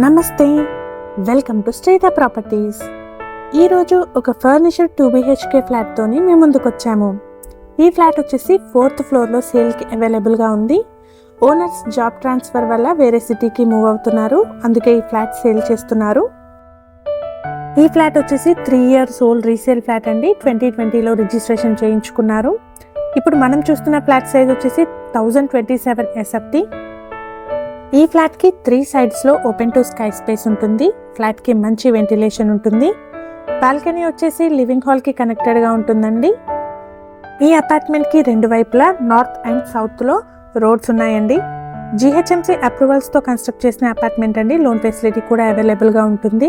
నమస్తే, welcome to Sritha properties. ఈరోజు ఒక ఫర్నిచర్ 2 BHK ఫ్లాట్తోని మేము ముందుకు వచ్చాము. ఈ ఫ్లాట్ వచ్చేసి 4th ఫ్లోర్లో సేల్కి అవైలబుల్గా ఉంది. ఓనర్స్ జాబ్ ట్రాన్స్ఫర్ వల్ల వేరే సిటీకి మూవ్ అవుతున్నారు, అందుకే ఈ ఫ్లాట్ సేల్ చేస్తున్నారు. ఈ ఫ్లాట్ వచ్చేసి 3 years ఓల్డ్ రీసేల్ ఫ్లాట్ అండి. 2020లో రిజిస్ట్రేషన్ చేయించుకున్నారు. ఇప్పుడు మనం చూస్తున్న ఫ్లాట్ సైజ్ వచ్చేసి 1027 SFT. ఈ ఫ్లాట్కి 3 sides open to sky space ఉంటుంది. ఫ్లాట్కి మంచి వెంటిలేషన్ ఉంటుంది. బాల్కనీ వచ్చేసి లివింగ్ హాల్కి కనెక్టెడ్గా ఉంటుందండి. ఈ అపార్ట్మెంట్కి 2 వైపులా నార్త్ అండ్ సౌత్లో రోడ్స్ ఉన్నాయండి. GHMC అప్రూవల్స్తో కన్స్ట్రక్ట్ చేసిన అపార్ట్మెంట్ అండి. లోన్ ఫెసిలిటీ కూడా అవైలబుల్గా ఉంటుంది.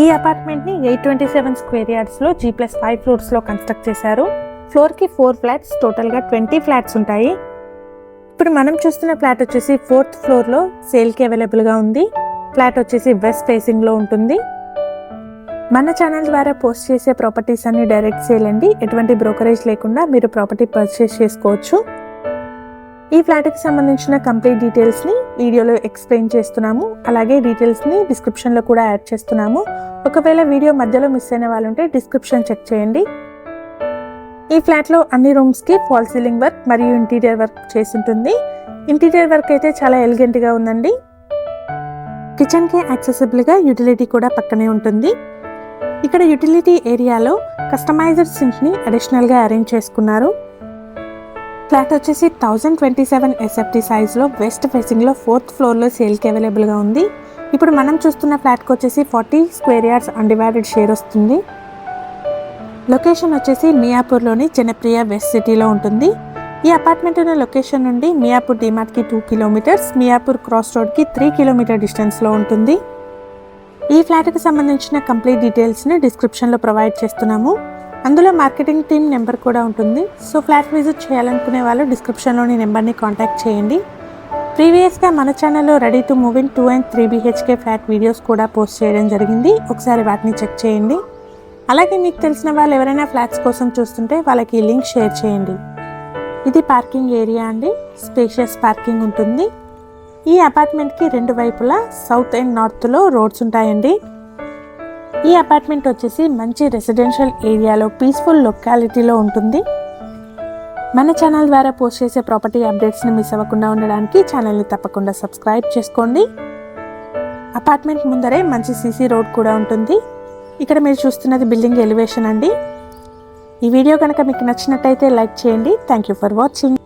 ఈ అపార్ట్మెంట్ని 827 square yardsలో G+5 floors కన్స్ట్రక్ట్ చేశారు. ఫ్లోర్కి 4 flats, టోటల్గా 20 flats ఉంటాయి. ఇప్పుడు మనం చూస్తున్న ఫ్లాట్ వచ్చేసి 4th ఫ్లోర్లో సేల్కి అవైలబుల్గా ఉంది. ఫ్లాట్ వచ్చేసి వెస్ట్ ఫేసింగ్లో ఉంటుంది. మన ఛానల్ ద్వారా పోస్ట్ చేసే ప్రాపర్టీస్ అన్ని డైరెక్ట్ సేల్ అండి. ఎటువంటి బ్రోకరేజ్ లేకుండా మీరు ప్రాపర్టీ పర్చేస్ చేసుకోవచ్చు. ఈ ఫ్లాట్కి సంబంధించిన కంప్లీట్ డీటెయిల్స్ని వీడియోలో ఎక్స్ప్లెయిన్ చేస్తున్నాము. అలాగే డీటెయిల్స్ని డిస్క్రిప్షన్లో కూడా యాడ్ చేస్తున్నాము. ఒకవేళ వీడియో మధ్యలో మిస్ అయిన వాళ్ళు ఉంటే డిస్క్రిప్షన్ చెక్ చేయండి. ఈ ఫ్లాట్లో అన్ని రూమ్స్కి ఫాల్ సీలింగ్ వర్క్ మరియు ఇంటీరియర్ వర్క్ చేసి ఉంటుంది. ఇంటీరియర్ వర్క్ అయితే చాలా ఎలిగెంట్గా ఉందండి. కిచెన్కి యాక్సెసిబుల్గా యూటిలిటీ కూడా పక్కనే ఉంటుంది. ఇక్కడ యూటిలిటీ ఏరియాలో కస్టమైజ్డ్ సింక్ని అడిషనల్గా అరేంజ్ చేసుకున్నారు. ఫ్లాట్ వచ్చేసి 1027 SFT సైజ్లో వెస్ట్ ఫేసింగ్లో 4th ఫ్లోర్లో సేల్కి అవైలబుల్గా ఉంది. ఇప్పుడు మనం చూస్తున్న ఫ్లాట్కి వచ్చేసి 40 square yards అన్డివైడెడ్ షేర్ వస్తుంది. లొకేషన్ వచ్చేసి మియాపూర్లోని జనప్రియ వెస్ట్ సిటీలో ఉంటుంది. ఈ అపార్ట్మెంట్ ఉన్న లొకేషన్ నుండి మియాపూర్ డిమార్ట్కి 2 kilometers, మియాపూర్ క్రాస్ రోడ్కి 3 kilometer డిస్టెన్స్లో ఉంటుంది. ఈ ఫ్లాట్కి సంబంధించిన కంప్లీట్ డీటెయిల్స్ని డిస్క్రిప్షన్లో ప్రొవైడ్ చేస్తున్నాము. అందులో మార్కెటింగ్ టీమ్ నెంబర్ కూడా ఉంటుంది. సో ఫ్లాట్ విజిట్ చేయాలనుకునే వాళ్ళు డిస్క్రిప్షన్లోని నెంబర్ని కాంటాక్ట్ చేయండి. ప్రీవియస్గా మన ఛానల్లో ready to move in 2 and 3 BHK flat videos కూడా పోస్ట్ చేయడం జరిగింది. ఒకసారి వాటిని చెక్ చేయండి. అలాగే మీకు తెలిసిన వాళ్ళు ఎవరైనా ఫ్లాట్స్ కోసం చూస్తుంటే వాళ్ళకి లింక్ షేర్ చేయండి. ఇది పార్కింగ్ ఏరియా అండి. స్పేషియస్ పార్కింగ్ ఉంటుంది. ఈ అపార్ట్మెంట్కి 2 వైపులా సౌత్ అండ్ నార్త్లో రోడ్స్ ఉంటాయండి. ఈ అపార్ట్మెంట్ వచ్చేసి మంచి రెసిడెన్షియల్ ఏరియాలో పీస్ఫుల్ లొకాలిటీలో ఉంటుంది. మన ఛానల్ ద్వారా పోస్ట్ చేసే ప్రాపర్టీ అప్డేట్స్ని మిస్ అవ్వకుండా ఉండడానికి ఛానల్ని తప్పకుండా సబ్స్క్రైబ్ చేసుకోండి. అపార్ట్మెంట్ ముందరే మంచి CC రోడ్ కూడా ఉంటుంది. ఇక్కడ మీరు చూస్తున్నది బిల్డింగ్ ఎలివేషన్ అండి. ఈ వీడియో కనుక మీకు నచ్చినట్టయితే లైక్ చేయండి. Thank you for watching.